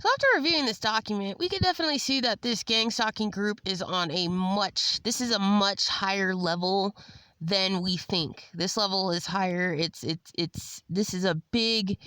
So after reviewing this document, we can definitely see that this Gangstalking group is on a much higher level than we think. This level is higher. This is a big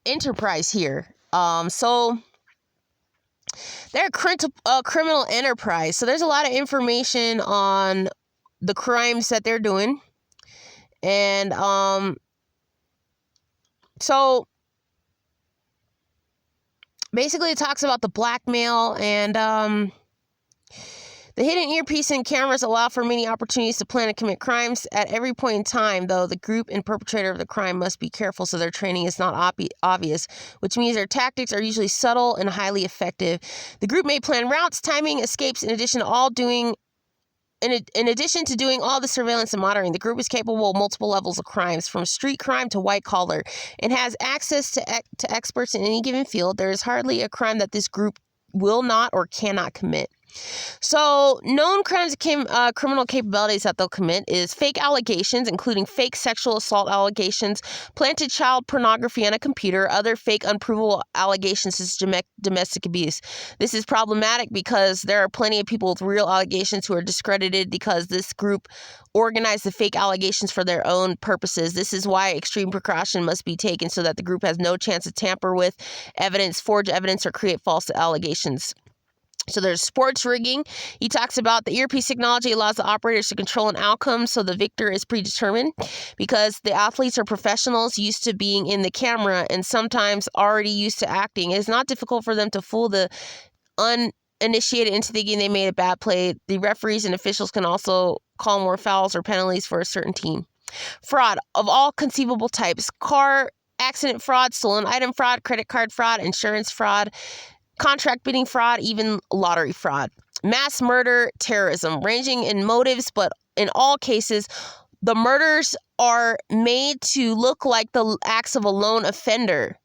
enterprise here. So they're a criminal enterprise. So there's a lot of information on the crimes that they're doing. And so basically it talks about the blackmail and the hidden earpiece and cameras allow for many opportunities to plan and commit crimes. At every point in time, though, the group and perpetrator of the crime must be careful so their training is not obvious, which means their tactics are usually subtle and highly effective. The group may plan routes, timing, escapes, in addition to doing all the surveillance and monitoring. The group is capable of multiple levels of crimes, from street crime to white collar, and has access to experts in any given field. There is hardly a crime that this group will not or cannot commit. So, known crimes, criminal capabilities that they'll commit is fake allegations, including fake sexual assault allegations, planted child pornography on a computer, other fake unprovable allegations such as domestic abuse. This is problematic because there are plenty of people with real allegations who are discredited because this group organized the fake allegations for their own purposes. This is why extreme precaution must be taken so that the group has no chance to tamper with evidence, forge evidence, or create false allegations. So there's sports rigging. He talks about the earpiece technology allows the operators to control an outcome so the victor is predetermined because the athletes are professionals used to being in the camera and sometimes already used to acting. It's not difficult for them to fool the uninitiated into thinking they made a bad play. The referees and officials can also call more fouls or penalties for a certain team. Fraud of all conceivable types: car accident fraud, stolen item fraud, credit card fraud, insurance fraud, contract bidding fraud, even lottery fraud. Mass murder, terrorism, ranging in motives, but in all cases, the murders are made to look like the acts of a lone offender.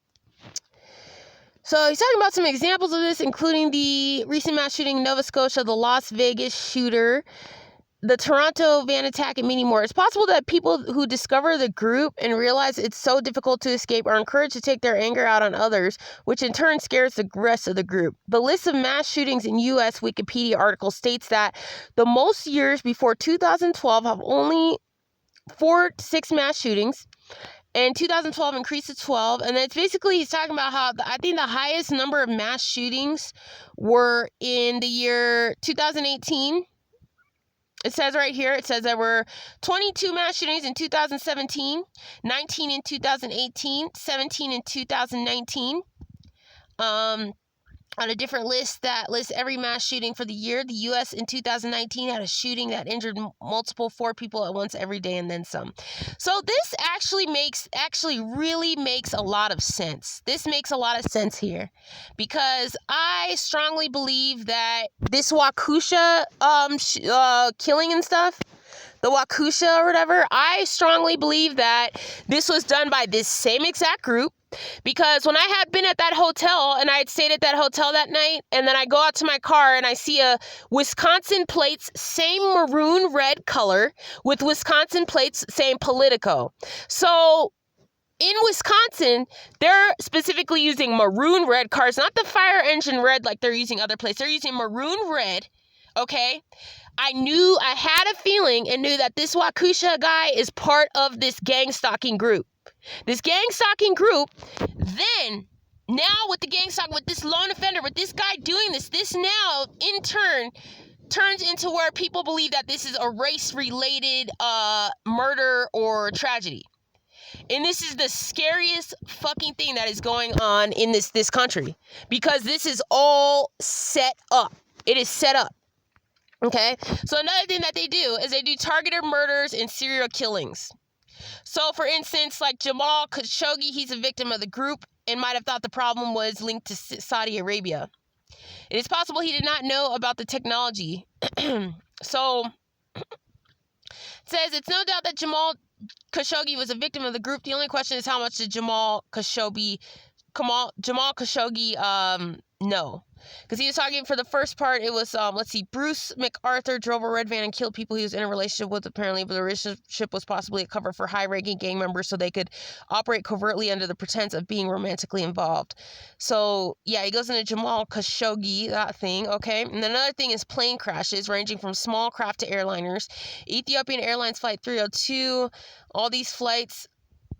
So he's talking about some examples of this, including the recent mass shooting in Nova Scotia, the Las Vegas shooter, the Toronto van attack, and many more. It's possible that people who discover the group and realize it's so difficult to escape are encouraged to take their anger out on others, which in turn scares the rest of the group. The list of mass shootings in U.S. Wikipedia article states that the most years before 2012 have only 4 to 6 mass shootings, and 2012 increased to 12. And it's basically, he's talking about how I think the highest number of mass shootings were in the year 2018. It says right here, it says there were 22 mass shootings in 2017, 19 in 2018, 17 in 2019. On a different list that lists every mass shooting for the year, the U.S. in 2019 had a shooting that injured 4 people at once every day and then some. So this really makes a lot of sense. This makes a lot of sense here because I strongly believe that this Waukesha killing and stuff, the Waukesha or whatever, I strongly believe that this was done by this same exact group. Because when I had been at that hotel and I had stayed at that hotel that night, and then I go out to my car and I see a Wisconsin plates, same maroon red color with Wisconsin plates saying Politico. So in Wisconsin, they're specifically using maroon red cars, not the fire engine red like they're using other places. They're using maroon red, okay? I had a feeling and knew that this Waukesha guy is part of this gang-stalking group. This gang-stalking group, then, now with the gang-stalking, with this lone offender, with this guy doing this now, in turn, turns into where people believe that this is a race-related murder or tragedy. And this is the scariest fucking thing that is going on in this country. Because this is all set up. It is set up. Okay? So another thing that they do is they do targeted murders and serial killings. So, for instance, like Jamal Khashoggi, he's a victim of the group and might have thought the problem was linked to Saudi Arabia. It is possible he did not know about the technology. So, it says it's no doubt that Jamal Khashoggi was a victim of the group. The only question is how much did Jamal Khashoggi Jamal Khashoggi, no. Because he was talking for the first part, it was, let's see, Bruce MacArthur drove a red van and killed people he was in a relationship with, apparently, but the relationship was possibly a cover for high-ranking gang members so they could operate covertly under the pretense of being romantically involved. So, yeah, he goes into Jamal Khashoggi, that thing, okay? And then another thing is plane crashes, ranging from small craft to airliners. Ethiopian Airlines Flight 302, all these flights.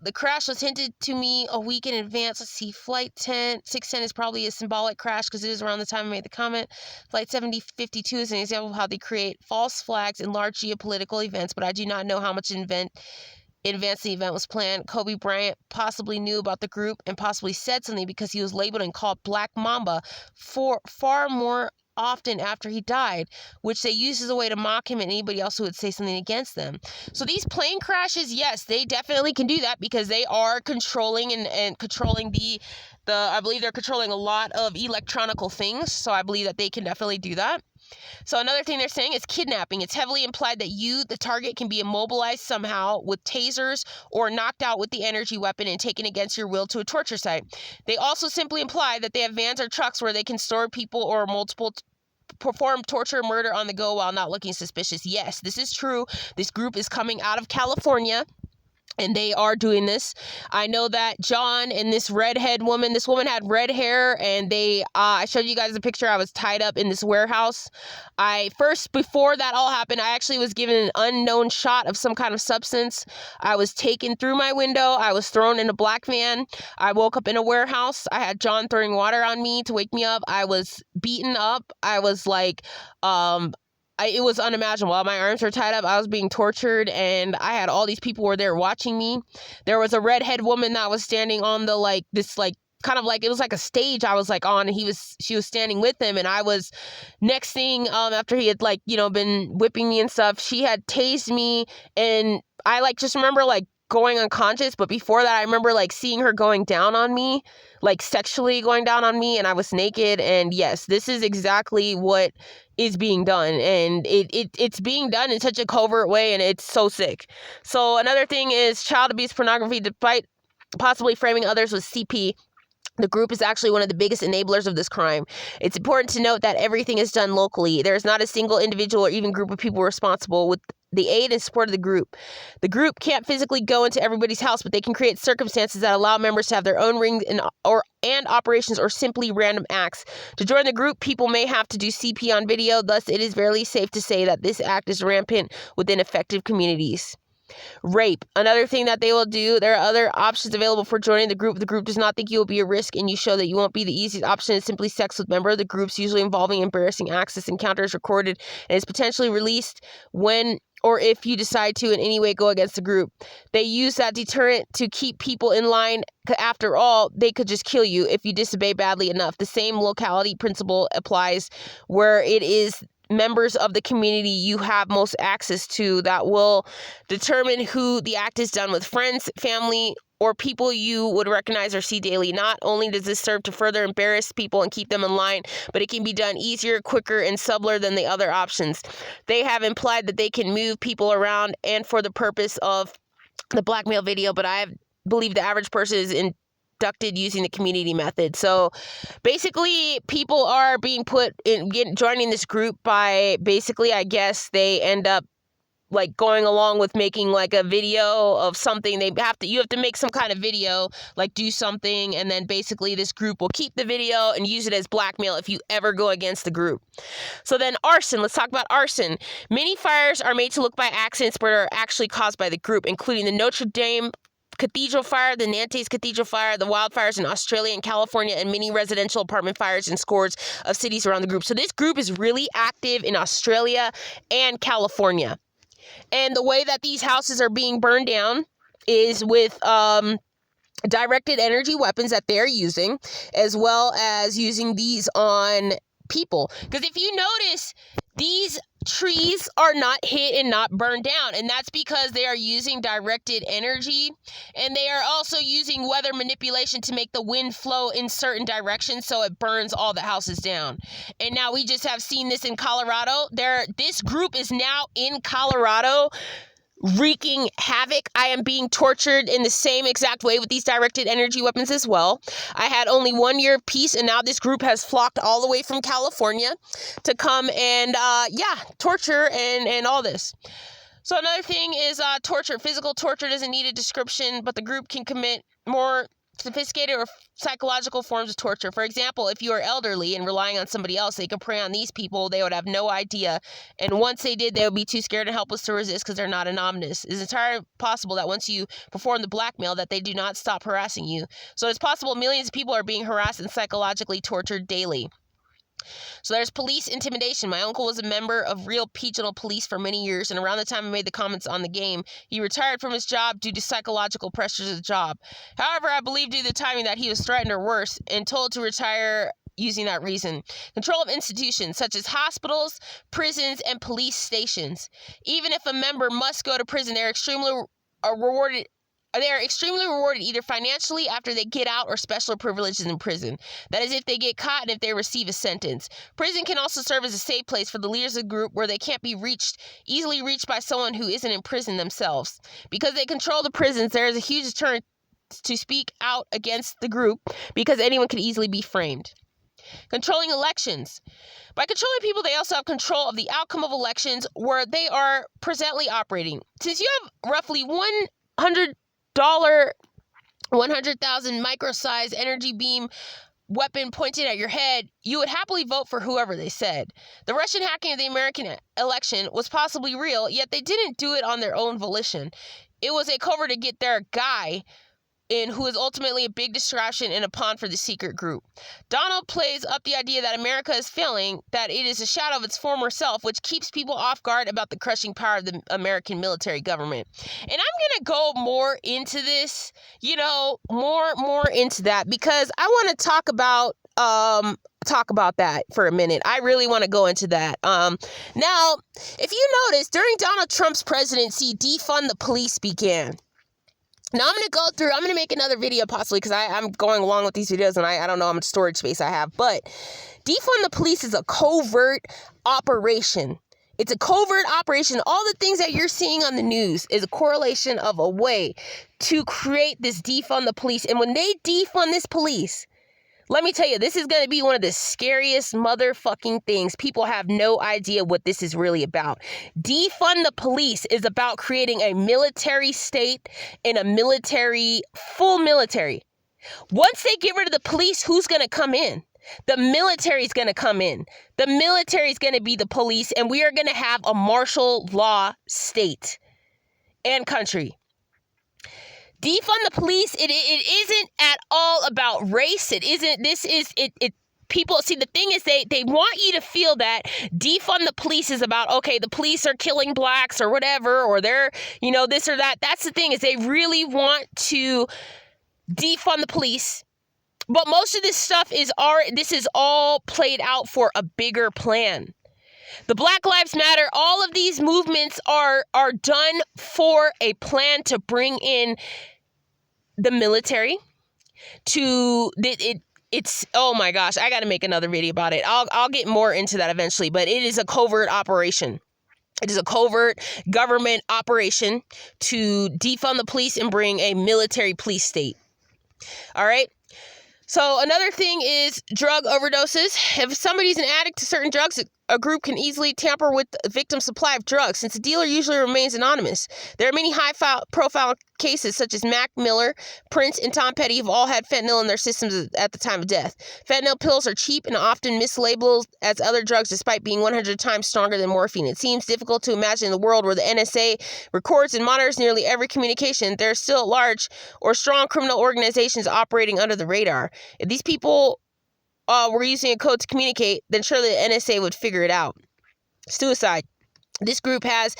The crash was hinted to me a week in advance. Let's see, Flight 610 is probably a symbolic crash because it is around the time I made the comment. Flight 7052 is an example of how they create false flags in large geopolitical events, but I do not know how much in advance the event was planned. Kobe Bryant possibly knew about the group and possibly said something because he was labeled and called Black Mamba for far more often after he died, which they used as a way to mock him and anybody else who would say something against them. So these plane crashes, yes, they definitely can do that because they are controlling and controlling I believe they're controlling a lot of electronical things. So I believe that they can definitely do that. So another thing they're saying is kidnapping. It's heavily implied that you, the target, can be immobilized somehow with tasers or knocked out with the energy weapon and taken against your will to a torture site. They also simply imply that they have vans or trucks where they can store people or perform torture or murder on the go while not looking suspicious. Yes, this is true. This group is coming out of California. And they are doing this. I know that John and this woman had red hair, and I showed you guys a picture. I was tied up in this warehouse. Before that all happened, I actually was given an unknown shot of some kind of substance. I was taken through my window. I was thrown in a black van. I woke up in a warehouse. I had John throwing water on me to wake me up. I was beaten up. I was like, it was unimaginable. While my arms were tied up, I was being tortured, and I had all these people were there watching me. There was a redhead woman that was standing on the, kind of like, it was like a stage I was like on, and she was standing with him, and I was, next thing, after he had been whipping me and stuff, she had tased me, and I just remember going unconscious, but before that I remember seeing her going down on me, sexually going down on me, and I was naked. And yes, this is exactly what is being done, and it's being done in such a covert way, and it's so sick. So another thing is child abuse pornography, despite possibly framing others with CP. The group is actually one of the biggest enablers of this crime. It's important to note that everything is done locally. There is not a single individual or even group of people responsible with the aid and support of the group. The group can't physically go into everybody's house, but they can create circumstances that allow members to have their own rings and operations or simply random acts. To join the group, people may have to do CP on video. Thus, it is fairly safe to say that this act is rampant within effective communities. Rape. Another thing that they will do. There are other options available for joining the group. The group does not think you will be a risk, and you show that you won't be. The easiest option is simply sex with member of the groups, usually involving embarrassing acts. This encounter is recorded and is potentially released when or if you decide to in any way go against the group. They use that deterrent to keep people in line. After all, they could just kill you if you disobey badly enough. The same locality principle applies where it is members of the community you have most access to that will determine who the act is done with. Friends, family, or people you would recognize or see daily. Not only does this serve to further embarrass people and keep them in line, but it can be done easier, quicker, and subtler than the other options. They have implied that they can move people around and for the purpose of the blackmail video, but I believe the average person is inducted using the community method. So basically, people are being put in joining this group by basically, I guess they end up going along with making a video of something. You have to make some kind of video, do something, and then basically this group will keep the video and use it as blackmail if you ever go against the group. So then arson. Let's talk about arson. Many fires are made to look by accidents but are actually caused by the group, including the Notre Dame Cathedral fire, the Nantes Cathedral fire, the wildfires in Australia and California, and many residential apartment fires in scores of cities around the group. So this group is really active in Australia and California. And the way that these houses are being burned down is with directed energy weapons that they're using, as well as using these on people. Because if you notice, these trees are not hit and not burned down, and that's because they are using directed energy, and they are also using weather manipulation to make the wind flow in certain directions so it burns all the houses down. And now we just have seen this in Colorado. This group is now in Colorado wreaking havoc. I am being tortured in the same exact way with these directed energy weapons as well. I had only 1 year of peace, and now this group has flocked all the way from California to come and, torture and all this. So another thing is torture. Physical torture doesn't need a description, but the group can commit more sophisticated or psychological forms of torture. For example, if you are elderly and relying on somebody else, they could prey on these people. They would have no idea. And once they did, they would be too scared and helpless to resist because they're not anonymous. It's entirely possible that once you perform the blackmail, that they do not stop harassing you. So it's possible millions of people are being harassed and psychologically tortured daily. So there's police intimidation. My uncle was a member of Real Regional Police for many years, and around the time I made the comments on the game, he retired from his job due to psychological pressures of the job. However, I believe due to the timing that he was threatened or worse and told to retire using that reason. Control of institutions such as hospitals, prisons, and police stations. Even if a member must go to prison, they are extremely rewarded either financially after they get out or special privileges in prison. That is if they get caught and if they receive a sentence. Prison can also serve as a safe place for the leaders of the group where they can't be easily reached by someone who isn't in prison themselves. Because they control the prisons, there is a huge deterrent to speak out against the group because anyone can easily be framed. Controlling elections. By controlling people, they also have control of the outcome of elections where they are presently operating. Since you have roughly $100,000 micro-sized energy beam weapon pointed at your head, you would happily vote for whoever they said. The Russian hacking of the American election was possibly real, yet they didn't do it on their own volition. It was a cover to get their guy in, who is ultimately a big distraction and a pawn for the secret group. Donald plays up the idea that America is failing, that it is a shadow of its former self, which keeps people off guard about the crushing power of the American military government. And I'm going to go more into this, more into that, because I want to talk about that for a minute. I really want to go into that. Now, if you notice, during Donald Trump's presidency, defund the police began. Now I'm going to make another video possibly because I'm going along with these videos and I don't know how much storage space I have, but defund the police is a covert operation. It's a covert operation. All the things that you're seeing on the news is a correlation of a way to create this defund the police. And when they defund this police, let me tell you, this is going to be one of the scariest motherfucking things. People have no idea what this is really about. Defund the police is about creating a military state and a full military. Once they get rid of the police, who's going to come in? The military is going to come in. The military is going to be the police, and we are going to have a martial law state and country. Defund the police, it isn't at all about race. It isn't, people, see, the thing is they want you to feel that defund the police is about, okay, the police are killing blacks or whatever, or they're, this or that. That's the thing, is they really want to defund the police. But most of this stuff is all played out for a bigger plan. The Black Lives Matter, all of these movements are done for a plan to bring in the military it's oh my gosh, I got to make another video about it. I'll get more into that eventually, but it is a covert operation. It is a covert government operation to defund the police and bring a military police state. All right. So another thing is drug overdoses. If somebody's an addict to certain drugs, a group can easily tamper with the victim's supply of drugs, since the dealer usually remains anonymous. There are many high-profile cases such as Mac Miller, Prince, and Tom Petty have all had fentanyl in their systems at the time of death. Fentanyl pills are cheap and often mislabeled as other drugs despite being 100 times stronger than morphine. It seems difficult to imagine the world where the NSA records and monitors nearly every communication. There are still large or strong criminal organizations operating under the radar. If these people were using a code to communicate, then surely the NSA would figure it out. Suicide. This group has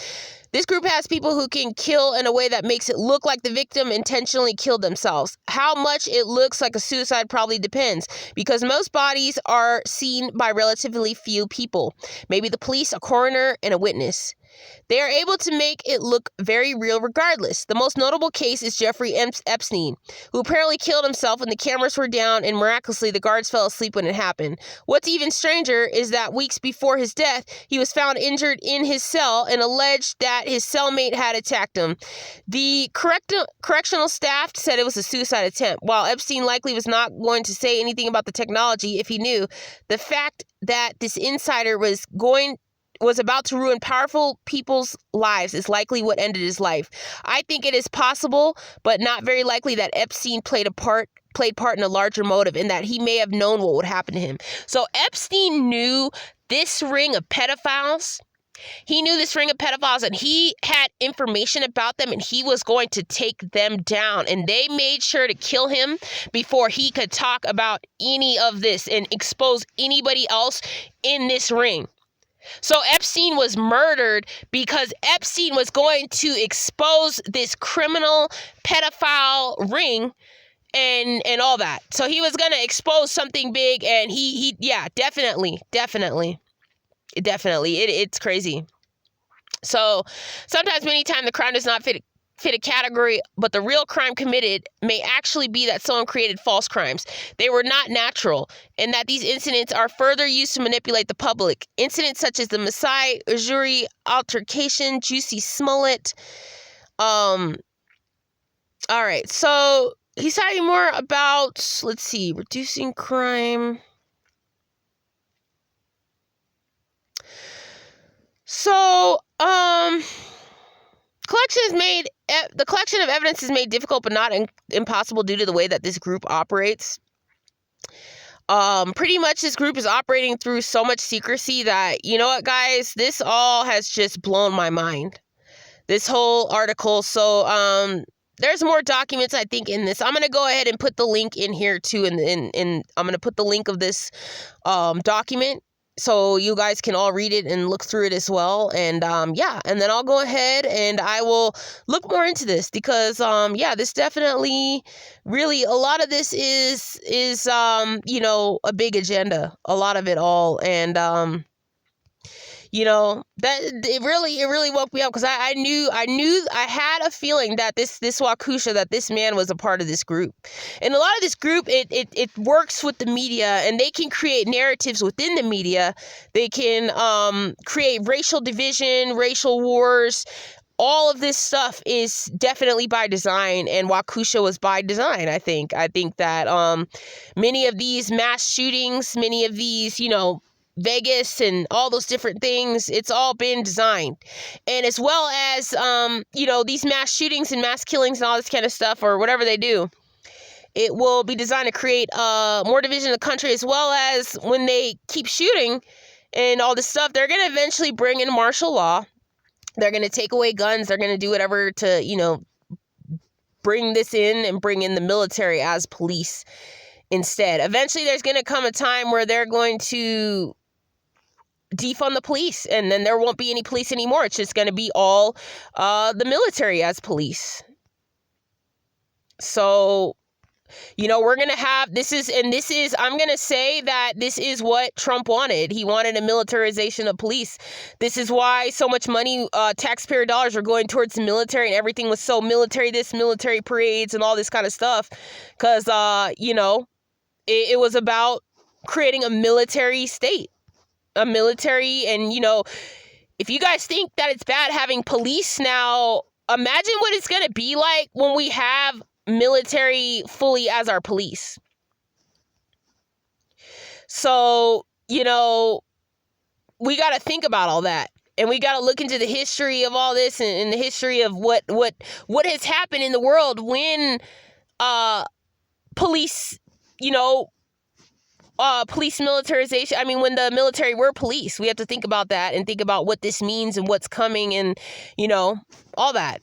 people who can kill in a way that makes it look like the victim intentionally killed themselves. How much it looks like a suicide probably depends, because most bodies are seen by relatively few people. Maybe the police, a coroner, and a witness. They are able to make it look very real regardless. The most notable case is Jeffrey Epstein, who apparently killed himself when the cameras were down and miraculously the guards fell asleep when it happened. What's even stranger is that weeks before his death, he was found injured in his cell and alleged that his cellmate had attacked him. The correctional staff said it was a suicide attempt. While Epstein likely was not going to say anything about the technology if he knew, the fact that this insider was about to ruin powerful people's lives is likely what ended his life. I think it is possible, but not very likely, that Epstein played part in a larger motive, and that he may have known what would happen to him. So Epstein knew this ring of pedophiles. He knew this ring of pedophiles, and he had information about them, and he was going to take them down. And they made sure to kill him before he could talk about any of this and expose anybody else in this ring. So Epstein was murdered because Epstein was going to expose this criminal pedophile ring and all that. So he was going to expose something big, and yeah, definitely. It's crazy. So sometimes, many times, the crime does not fit a category, but the real crime committed may actually be that someone created false crimes. They were not natural, and that these incidents are further used to manipulate the public. Incidents such as the Masai Ujiri altercation, Juicy Smollett. All right, so he's talking more about, let's see, reducing crime. So, the collection of evidence is made difficult but not impossible due to the way that this group operates. Pretty much this group is operating through so much secrecy that, you know what, guys, this all has just blown my mind. This whole article. So, there's more documents, I think, in this. I'm going to go ahead and put the link in here too. And I'm going to put the link of this, document, so you guys can all read it and look through it as well. And yeah, and then I'll go ahead and I will look more into this, because yeah, this definitely, really, a lot of this is you know, a big agenda, a lot of it all. And you know, that it really woke me up, because I knew I had a feeling that this Waukesha, that this man was a part of this group. And a lot of this group, it works with the media, and they can create narratives within the media. They can create racial division, racial wars. All of this stuff is definitely by design, and Waukesha was by design, I think. I think that many of these mass shootings, many of these, you know, Vegas and all those different things, it's all been designed. And as well as, you know, these mass shootings and mass killings and all this kind of stuff, or whatever they do, it will be designed to create more division in the country, as well as when they keep shooting and all this stuff, they're going to eventually bring in martial law. They're going to take away guns. They're going to do whatever to, you know, bring this in and bring in the military as police instead. Eventually, there's going to come a time where they're going to defund the police, and then there won't be any police anymore. It's just going to be all the military as police. So, you know, we're going to have, I'm going to say that this is what Trump wanted. He wanted a militarization of police. This is why so much money, taxpayer dollars, were going towards the military, and everything was so military, this military parades and all this kind of stuff. Because, you know, it was about creating a military state. A military, and, you know, if you guys think that it's bad having police now, imagine what it's going to be like when we have military fully as our police. So, you know, we got to think about all that, and we got to look into the history of all this, and the history of what has happened in the world when police, you know, police militarization. I mean, when the military were police, we have to think about that and think about what this means and what's coming, and, you know, all that,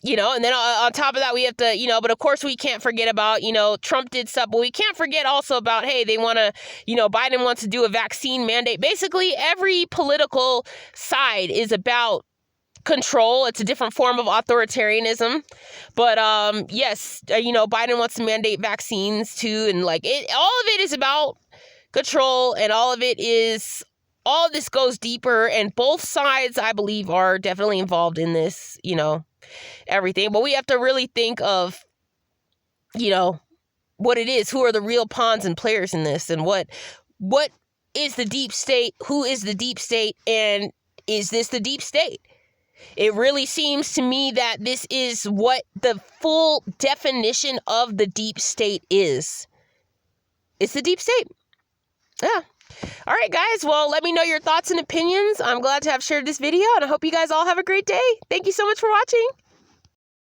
you know. And then on top of that, we have to, you know, but of course we can't forget about, you know, Trump did stuff, but we can't forget also about, hey, they want to, you know, Biden wants to do a vaccine mandate. Basically, every political side is about control. It's a different form of authoritarianism, but yes, you know, Biden wants to mandate vaccines too, and like, it all of it is about control, and all of it is all of this goes deeper, and both sides, I believe, are definitely involved in this, everything. But we have to really think of, what it is, who are the real pawns and players in this, and what is the deep state, who is the deep state, and is this the deep state? It really seems to me that this is what the full definition of the deep state is. It's the deep state. Yeah. All right, guys. Well, let me know your thoughts and opinions. I'm glad to have shared this video, and I hope you guys all have a great day. Thank you so much for watching.